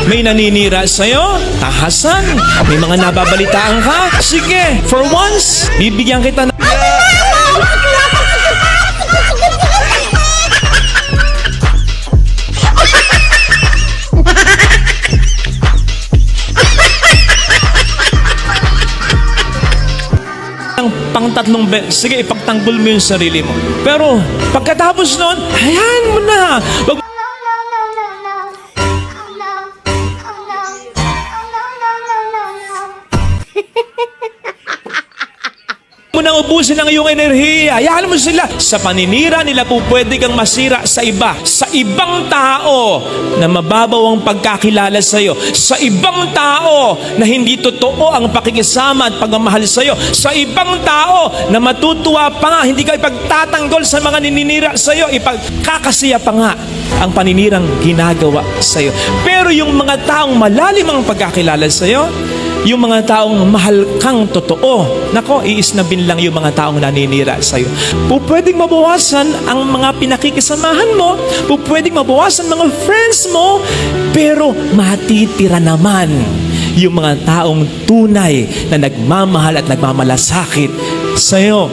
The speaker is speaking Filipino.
May naninira sa'yo? Tahasan? May mga nababalitaan ka? Sige, for once, bibigyan kita ng... pang 3 beses. Sige, ipagtanggol mo yung sarili mo. Pero, pagkatapos nun, hayaan mo na. Wag mo nang ubusin ang iyong enerhiya. Hayaan mo sila. Sa paninira nila po pwede kang masira sa iba. Sa ibang tao na mababaw ang pagkakilala sa iyo. Sa ibang tao na hindi totoo ang pakikisama at pagmamahal sa iyo. Sa ibang tao na matutuwa pa nga, hindi ka ipagtatanggol sa mga nininira sa iyo. Ipagkakasiya pa nga ang paninirang ginagawa sa iyo. Pero yung mga taong malalim ang pagkakilala sa iyo, yung mga taong mahal kang totoo, nako, iisnabin lang yung mga taong naninira sa'yo. Pwedeng mabawasan ang mga pinakikisamahan mo, pwedeng mabawasan mga friends mo, pero matitira naman yung mga taong tunay na nagmamahal at nagmamalasakit sa'yo.